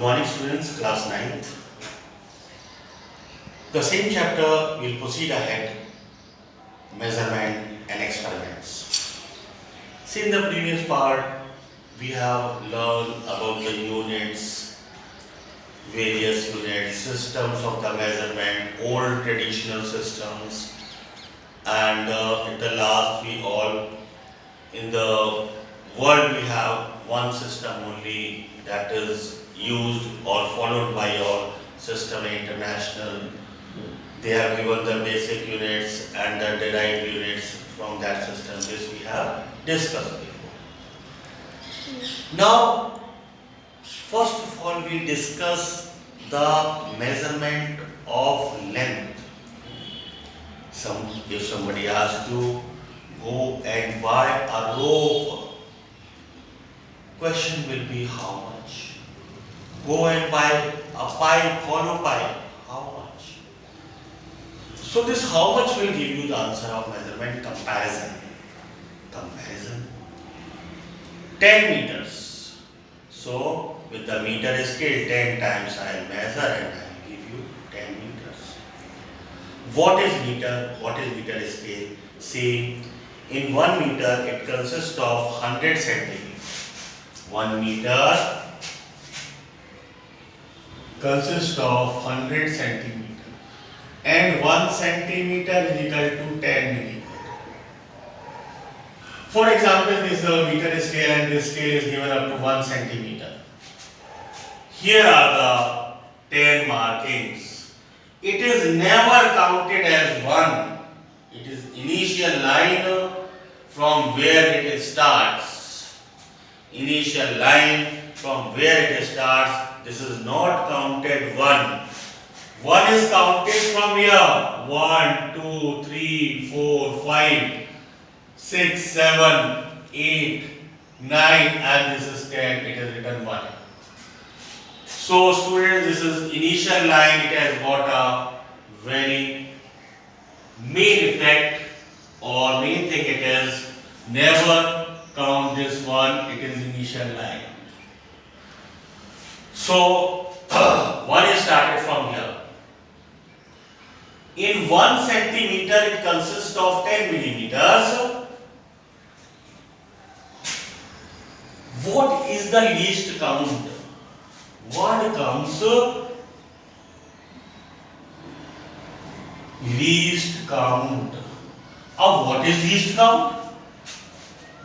morning students, class 9th. The same chapter will proceed ahead, measurement and experiments. See, in the previous part, we have learned about the units, various units, systems of the measurement, old traditional systems, and at the last we all, in the world we have one system only that is used or followed by all system international. They have given the basic units and the derived units from that system. This we have discussed before. Now, first of all, we discuss the measurement of length. If somebody asks you, go and buy a rope, question will be how much? Go and buy a pipe, hollow pipe, how much? So this how much will give you the answer of measurement comparison. Comparison. 10 meters. So with the meter scale 10 times I will measure and I will give you 10 meters. What is meter? What is meter scale? See, in 1 meter it consists of 100 centimeters. 1 meter consists of 100 centimeters. And 1 centimeter is equal to 10 millimeter. For example, this is a meter scale and this scale is given up to 1 centimeter. Here are the 10 markings. It is never counted as 1. It is initial line from where it starts. Initial line from where it starts. This is not counted 1. 1 is counted from here. 1, 2, 3, 4, 5, 6, 7, 8, 9 and this is 10. It is written 1. So students, this is initial line. It has got a very main effect or main thing it is never count this one. It is initial line. So 1 is started from here. In 1 centimeter it consists of 10 millimeters. What is the least count? What comes least count? What is least count?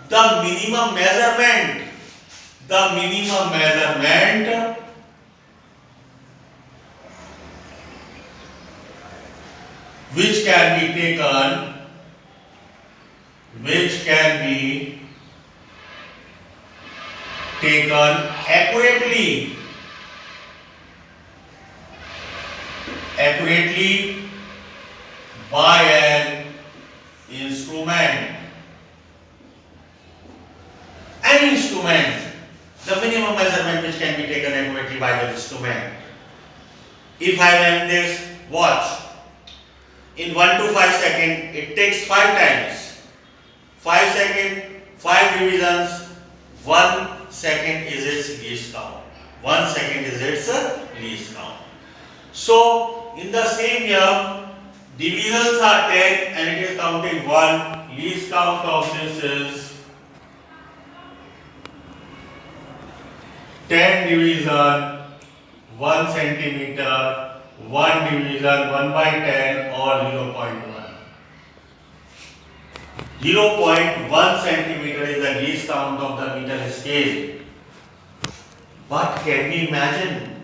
The minimum measurement. The minimum measurement which can be taken accurately by an instrument. Any instrument, the minimum measurement which can be taken accurately by the instrument. If I am this watch, in 1 to 5 seconds, it takes 5 times. 5 seconds, 5 divisions, 1 second is its least count. 1 second is its least count. So, in the same year, divisions are 10 and it is counting 1. Least count of this is 10 division, 1 centimeter, 1 division 1 by 10 or 0.1. 0.1 centimeter is the least count of the meter scale. But can we imagine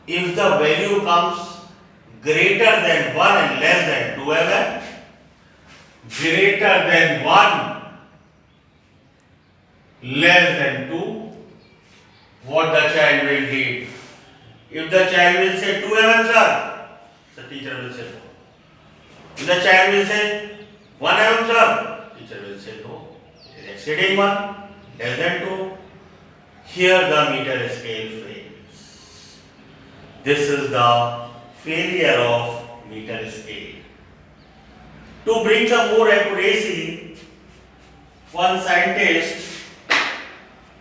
if the value comes greater than 1 and less than 2 mm? Greater than 1, less than 2, what the child will read? If the child will say 2 mm, sir, the teacher will say no. If the child will say 1 mm, sir, teacher will say no. It is exceeding 1, less than 2. Here the meter scale fails. This is the failure of meter scale. To bring some more accuracy, one scientist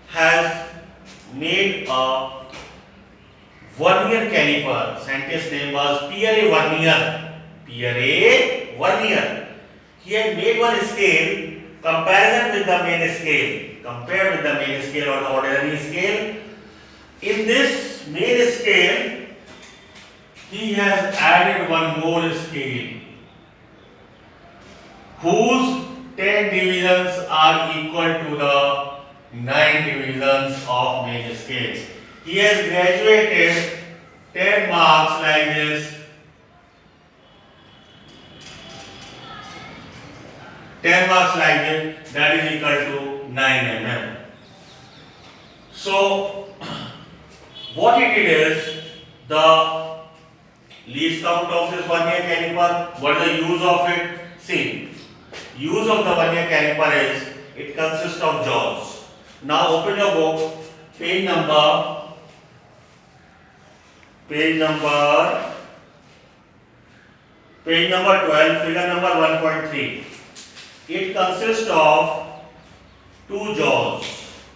has made a vernier caliper. Scientist name was Pierre Vernier. Pierre Vernier. He had made one scale comparison with the main scale. Compared with the main scale or the ordinary scale. In this main scale, he has added one more scale whose 10 divisions are equal to the 9 divisions of main scale. He has graduated 10 marks like this. 10 marks like this, that is equal to 9 mm. So, what it is, the least count of this vernier caliper, what is the use of it? See, use of the vernier caliper is, it consists of jaws. Now open your book, page number 12, figure number 1.3. It consists of two jaws.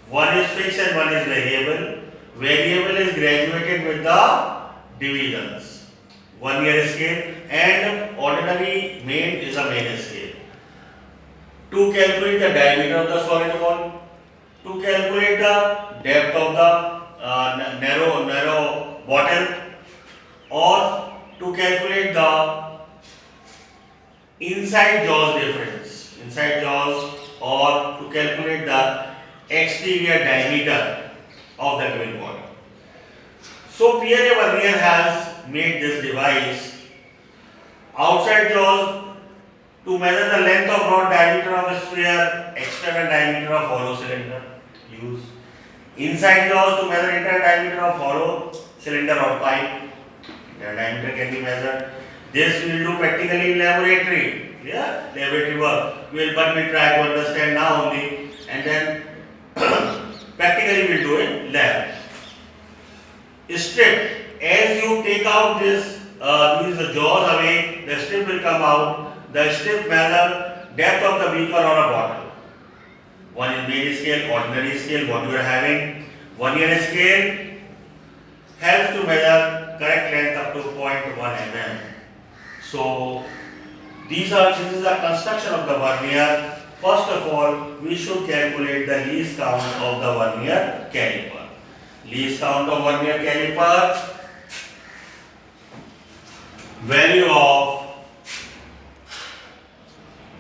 One is fixed and one is variable. Variable is graduated with the divisions. Vernier scale and ordinary main is a main scale. To calculate the diameter of the solid wall, to calculate the depth of the narrow bottle, or to calculate the inside jaws difference, or to calculate the exterior diameter of the given bottle. So Pierre Vernier has made this device. Outside jaws to measure the length of rod, diameter of a sphere, external diameter of hollow cylinder. Use inside jaws to measure internal diameter of hollow cylinder or pipe. Their diameter can be measured. This we will do practically in laboratory. Yeah, laboratory work. But we try to understand now only, and then practically we will do in lab. Strip. As you take out these jaws away, the strip will come out. The strip measure depth of the beaker or a bottle. One is main scale, ordinary scale, what you are having. Vernier scale helps to measure correct length up to 0.1 mm. So this is the construction of the vernier. First of all, we should calculate the least count of the vernier caliper. Least count of vernier caliper, value of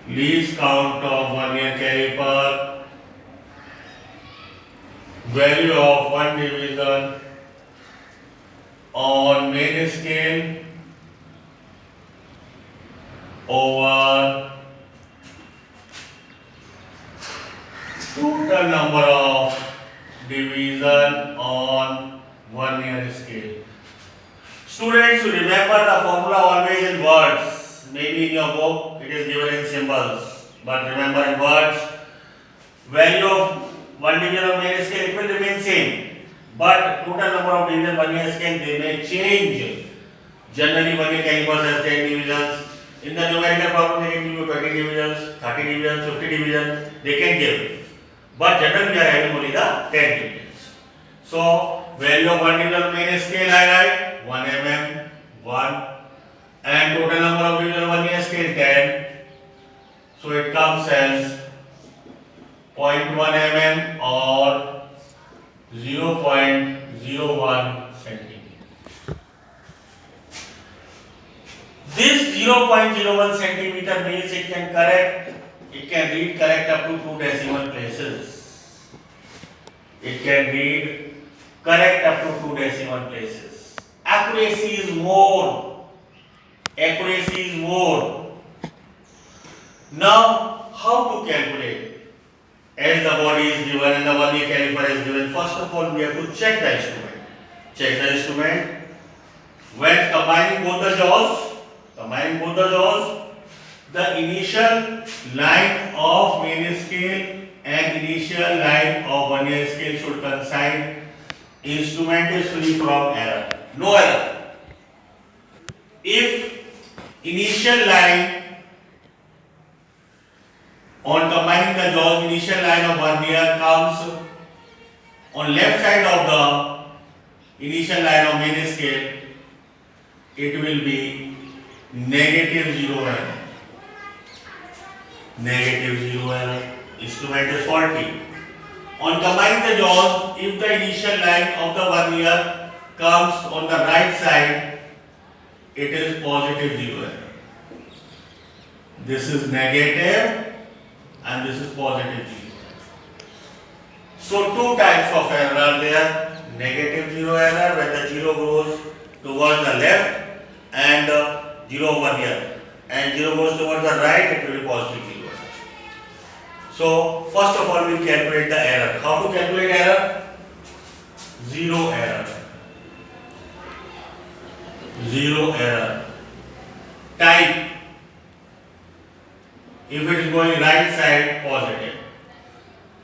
least count of vernier caliper, value of 1 division on main scale over total number of division on vernier scale. Students, remember the formula always in words. Maybe in your book it is given in symbols, but remember in words. Value of 1 division of main scale, it will remain same, but total number of division vernier scale, they may change. Generally vernier calipers has 10 divisions. In the numerical problem they can give you 20 divisions, 30 divisions, 50 divisions, they can give. But generally we are having only the 10 divisions. So value of 1 division of main scale I write 1 mm, 1, and total number of division vernier scale 10. So it comes as 0.1 mm or 0.01 centimeter. This 0.01 centimeter means it can read correct up to 2 decimal places. It can read correct up to 2 decimal places. Accuracy is more. Now, how to calculate? As the body is given and the vernier caliper is given, first of all we have to check the instrument. When combining both the jaws, the initial line of main scale and initial line of vernier scale should coincide. Instrument is free from error. No error. If initial line on combining the jaws, initial line of vernier comes on left side of the initial line of main scale, it will be negative 0 error. Negative 0 error. Instrument is faulty. On combining the jaws, if the initial line of the vernier comes on the right side, it is positive 0 error. This is negative and this is positive 0. So two types of error are there. Negative 0 error when the 0 goes towards the left and 0 over here, and 0 goes towards the right, it will be positive 0. So first of all we will calculate the error. How to calculate error? Zero error. Zero error. Type. If it is going right side, positive.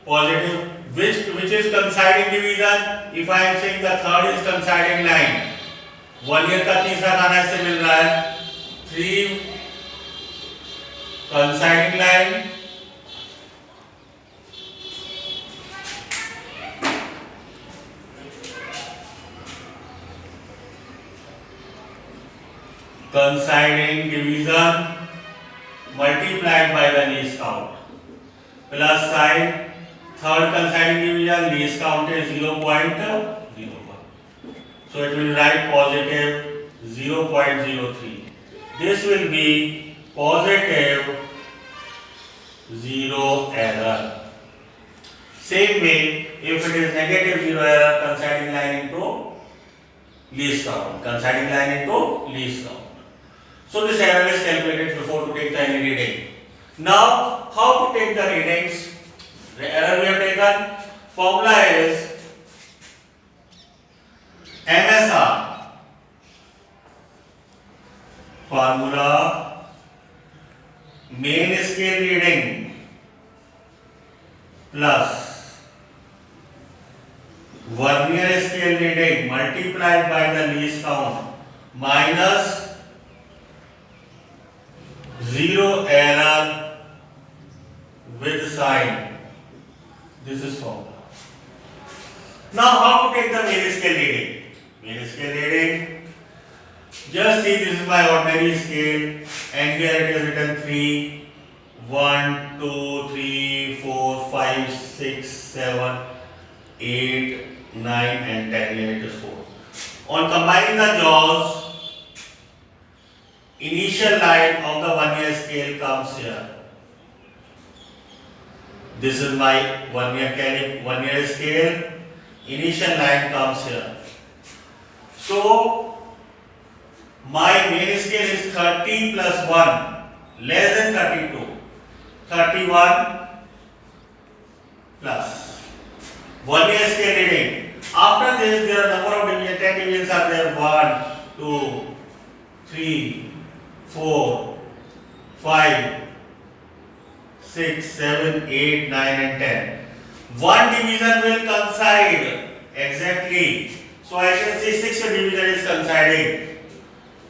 Positive. Which is coinciding division? If I am saying the third is coinciding line, vernier का तीसरा खाना इससे मिल रहा है 3 coinciding line coinciding division multiplied by the least count plus side third coinciding division least count is 0.01. So it will write positive 0.03. This will be positive 0 error. Same way, if it is negative 0 error, coinciding line into least count. Coinciding line into least count. So this error is calculated before to take the any reading. Now, how to take the readings? The error we have taken. Formula is MSR. Formula main scale reading plus vernier scale reading multiplied by the least count minus 0 error with sign. This is formula. Now how to take the main scale reading? Main scale reading. Just see, this is my ordinary scale and here it is written 3, 1, 2, 3, 4, 5, 6, 7, 8, 9 and 10. Here it is 4. On combining the jaws, initial line of the vernier scale comes here. This is my vernier scale. Initial line comes here. So my main scale is 30 plus 1 less than 32. 31 plus vernier scale reading. After this there are number of divisions. 10 divisions are there. 1, 2, 3, 4, 5, 6, 7, 8, 9 and 10. One division will coincide exactly. So I can say 6th division is coinciding.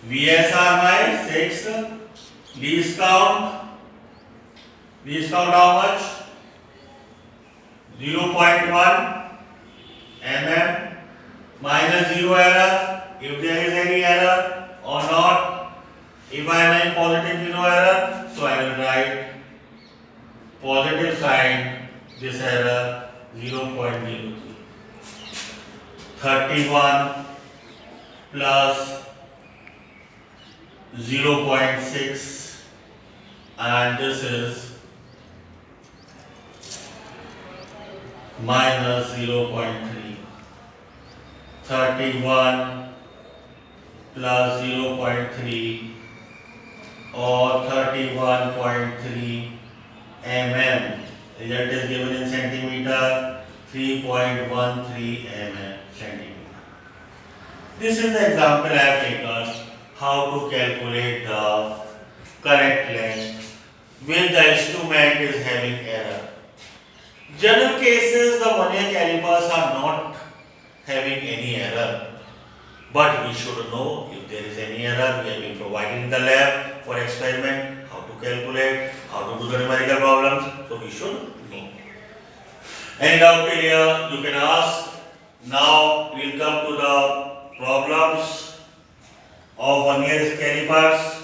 VSR my 6th. Least count. Least count how much? 0.1 mm minus 0 error. If there is any error or not. If I am in positive 0 error, so I will write positive sign this error 0.03. 31 plus 0.6 and this is minus 0.3. 31 plus 0.3 or 31.3 mm. Result is given in centimeter, 3.13 mm centimeter. This is the example I have taken how to calculate the correct length when the instrument is having error. General cases, the vernier calipers are not having any error, but we should know if there is any error. We have been providing in the lab for experiment how to calculate, how to do the numerical problems, so we should know. Any doubt till here you can ask. Now we'll come to the problems of vernier calipers.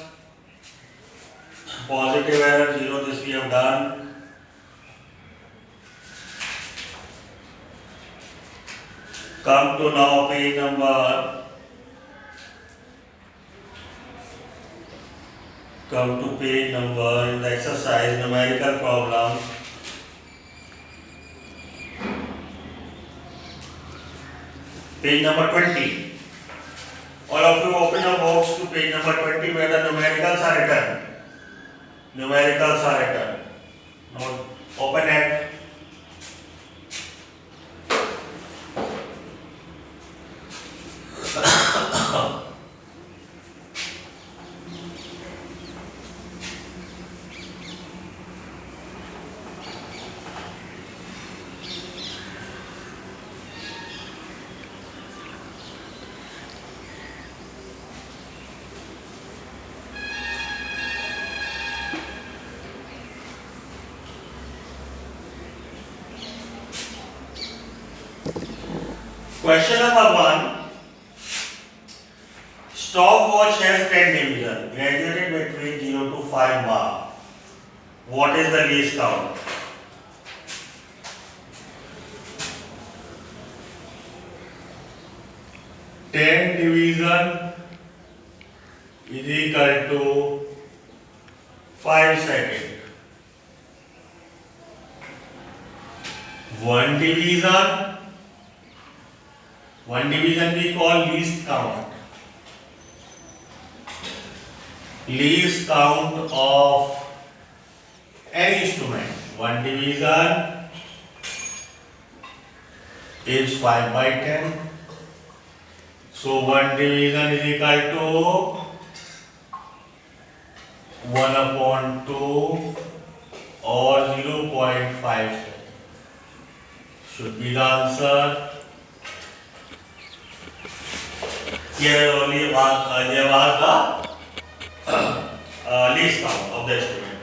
Positive error 0, this we have done. Come to now page number. Come to page number in the exercise numerical problem. Page number 20. All of you open your books to page number 20 where the numericals are written. Numericals are written. Now open it. Question number 1. Stopwatch has 10 divisions, graduated between 0 to 5 mark. What is the least count? Ten division is equal to 5 seconds. One division we call least count. Least count of any instrument. One division is 5 by 10. So one division is equal to 1 upon 2 or 0.5. Should be the answer. Here only there was the least count of the instrument.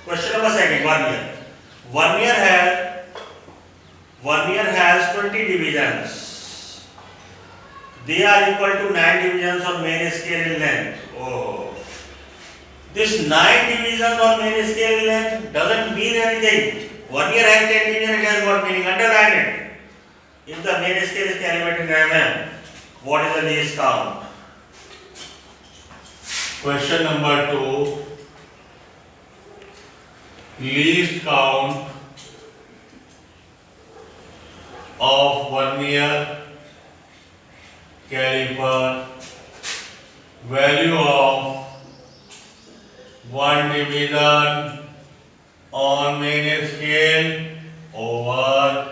Question number 2, vernier. Vernier has 20 divisions. They are equal to 9 divisions on main scale in length. Oh, this 9 divisions on main scale in length doesn't mean anything. Vernier has 10 divisions, it has got meaning. Underline it. If the main scale is calibrated in mm, what is the least count? Question number 2. Least count of vernier caliper. Value of one division on main scale over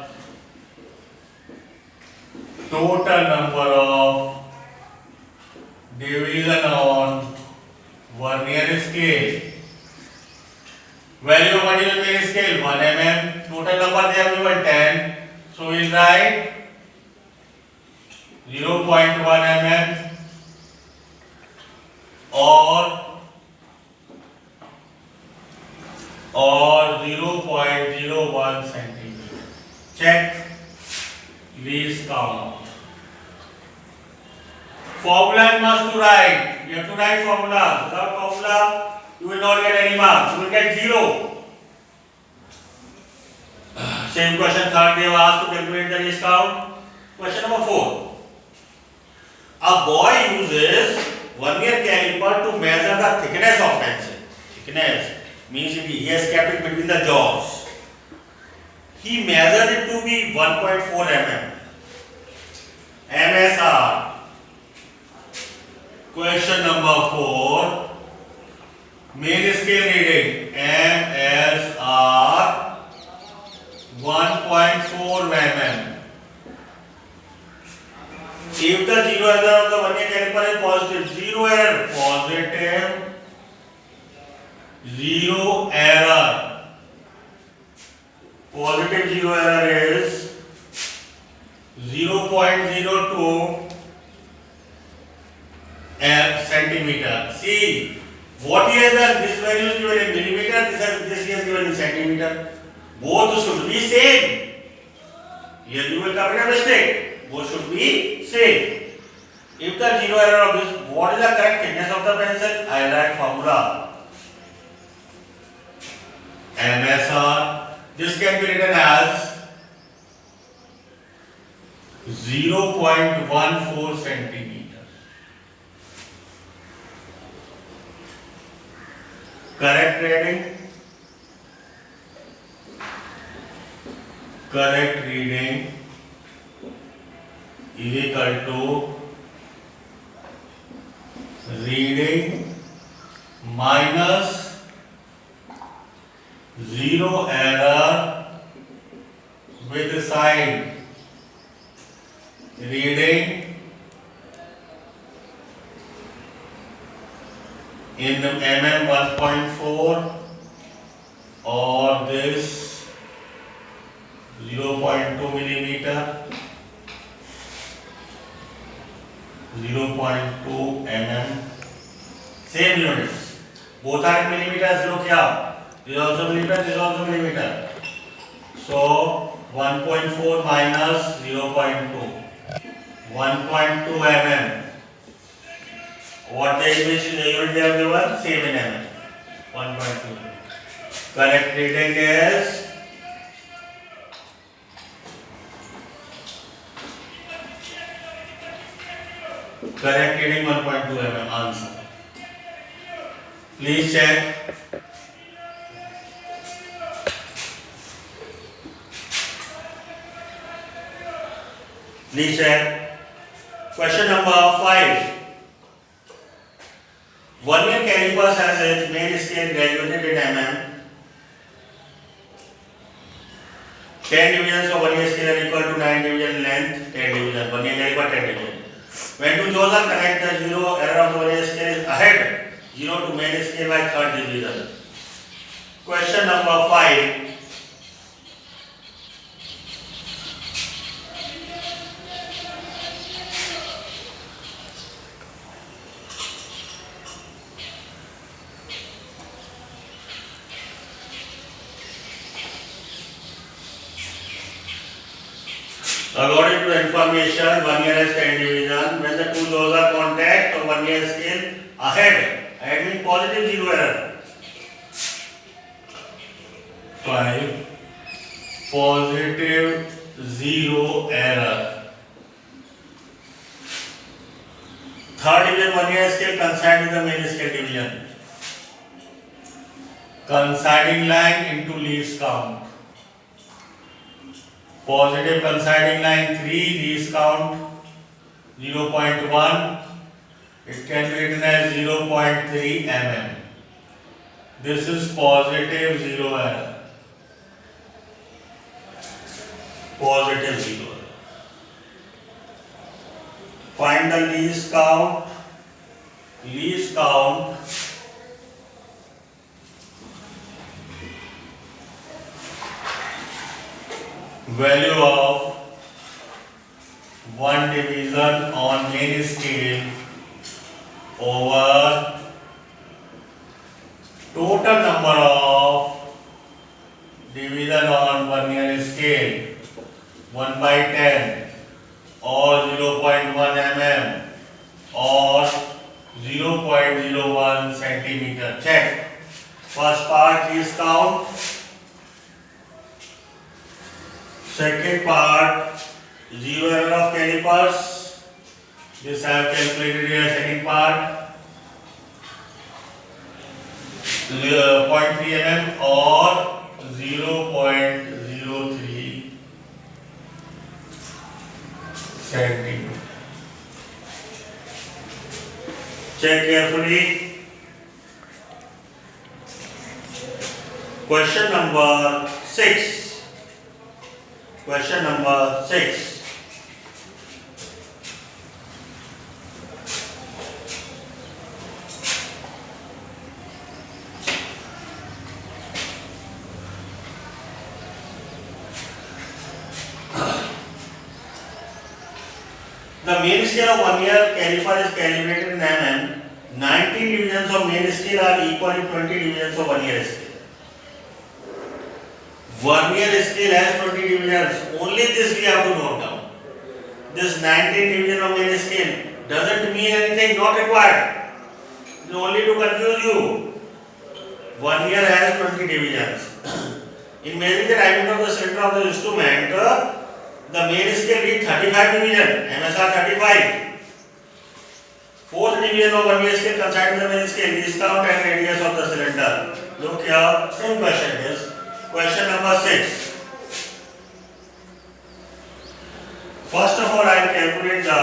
total number of division on vernier scale. Value of one division main scale 1 mm. Total number they have given 10. So we will write 0.1 mm or 0.01 centimeter. Check least count. Formula you must to write. You have to write formula. Without formula, you will not get any marks. You will get 0. Same question, third they have asked to calculate the least count. Question number 4. A boy uses vernier caliper to measure the thickness of pencil. Thickness means he has kept it between the jaws. He measured it to be 1.4 mm. MSR. Question number 4. Main scale reading MSR 1.4 mm. If the zero error of the vernier caliper is positive, zero error, positive, zero error. Positive zero error is 0.02 centimeter. See, what he has done, this value is given in millimeter, this he has given in centimeter. Both should be same. Here you will commit a mistake. both should be same. If the zero error of this, what is the correct thickness of the pencil? I write formula MSR. This can be written as 0.14 centimeter. Correct reading is equal to reading minus zero error with sign. Reading in the mm 1.4 or this 0.2 millimeter, 0.2 mm, same units, both are in millimeters. Look here, this is also millimeter, this is also millimeter. So 1.4 minus 0.2, 1.2 mm. What the unit they have given? Same in mm, 1.2. Correct reading is correct reading 1.2 mm. Answer. Please check. Please check. Question number 5. Vernier calipers has its main scale graduated in mm. 10 divisions of vernier scale are equal to 9 division length, 10 division. Vernier caliper 10 division. When two jaws are connected, the zero error of the vernier scale is ahead 0 to main scale by third division. Question number 5. According to the information, vernier has 10 division. When the two jaws are contact, the vernier scale ahead. Ahead means positive zero error. 5. Positive zero error. Third division vernier scale coinciding with the main scale division. Coinciding line into least count. Positive coinciding line 3, least count 0.1. It can be written as 0.3 mm. This is positive zero error. Positive zero error. Find the least count. Least count. Value of one division on main scale over total number of division on vernier scale 1 by 10 or 0.1 mm or 0.01 centimeter. Check. First part is count. Second part, zero error of calipers. This I have calculated here. Second part, 0.3 mm or 0.03 centimeter. Check carefully. Question number 6. Question number 6. The main scale of vernier caliper is calibrated in mm. 19 divisions of main scale are equal to 20 divisions of vernier scale. Vernier scale has 20 divisions. Only this we have to note down. This 19 division of main scale doesn't mean anything, not required. It's only to confuse you. One here has 20 divisions. In measuring the diameter of the center of the instrument, the main scale reads 35 division, MSR 35. Fourth division of one scale consists the main scale, least count and radius of the cylinder. Look here, same question is question number 6. First of all, I will calculate the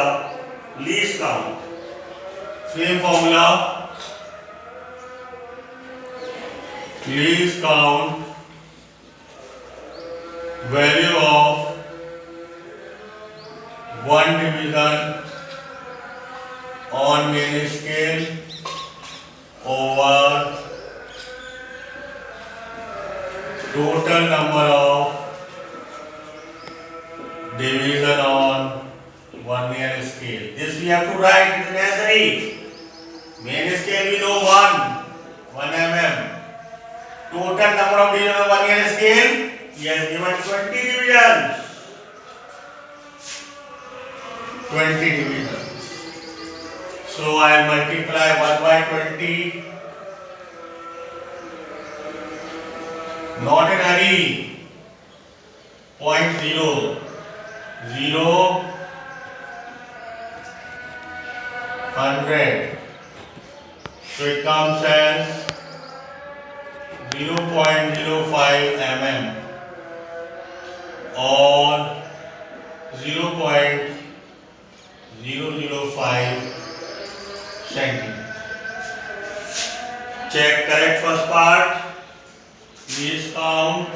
least count. Same formula. Least count, value of one division on main scale over total number of division on one main scale. This we have to write, it is necessary. Main scale we know 1 mm. Total number of division on one main scale, he has given 20 divisions. 20 divisions. So I will multiply 1 by 20. Not in hurry. 0.0 0 100. So it comes as 0.05 mm or 0.005 centimeter. Check correct first part. Least count.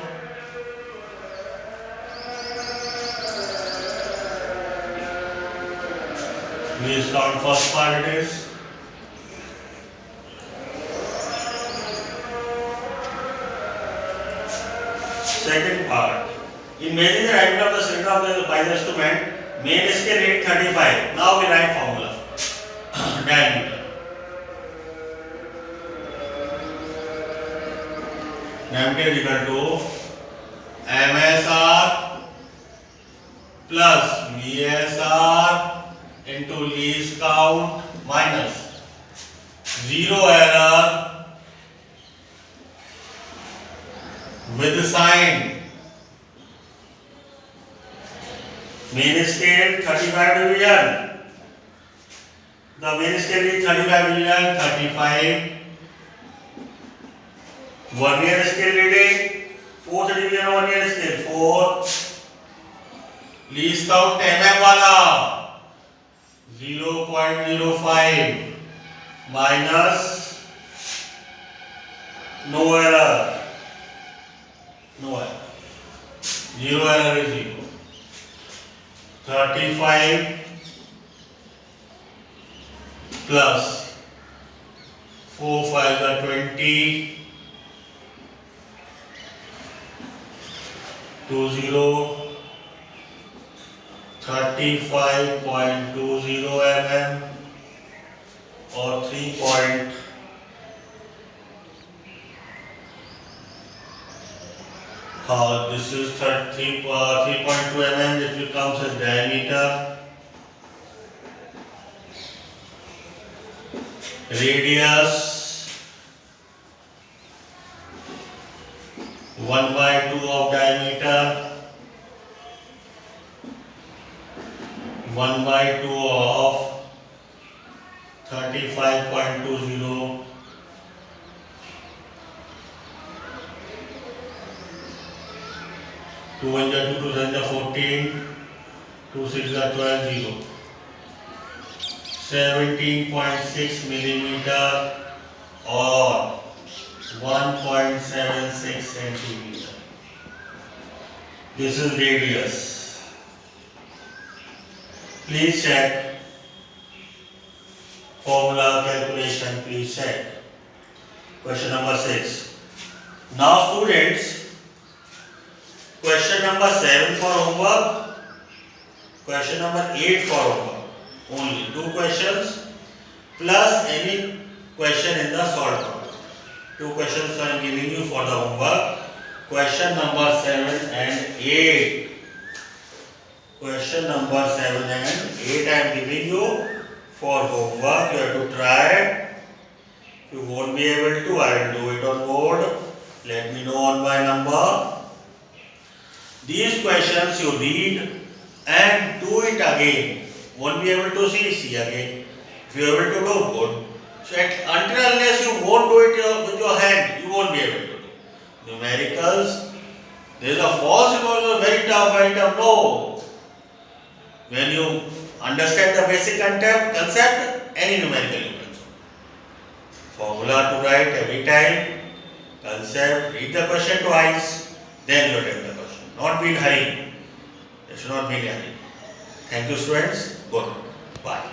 Least count first part it is. Second part. In measuring the diameter of the center of the by the instrument, main scale read 35. Now we write formula. Diameter. Diameter is equal to MSR plus VSR into least count minus zero error with sign. Main scale 35 division. The main scale is 35 division, 35. Vernier scale reading, fourth division of vernier scale 4. Least count mm वाला 0.05 minus no error. No error. Zero error is 0. 35 plus 4 5 are 20. 20 35.20 mm or 3 point this is 3.2 mm, which becomes as diameter. Radius 1 by 2 of diameter, 1 by 2 of 35.20. 2 1 2 2 7 14, 2 6 12 0. 17.6 millimeter or 1.76 centimeter. This is radius. Please check formula calculation. Please check. Question number 6. Now students, question number 7 for homework, question number 8 for homework. Only 2 questions plus any question in the solved problem. 2 questions I am giving you for the homework. Question number 7 and 8. Question number 7 and 8 I am giving you for homework. You have to try it. If you won't be able to, I will do it on board. Let me know on my number. These questions you read and do it again. Won't be able to see again. If you are able to do, good. So until unless you won't do it with your hand, you won't be able to do. Numericals, there is a false because very tough. No. When you understand the basic concept, any numerical you can solve. Formula to write every time, concept, read the question twice, then you attempt the question. Not be in hurry. It should not be in hurry. Thank you, students. Good. Bye.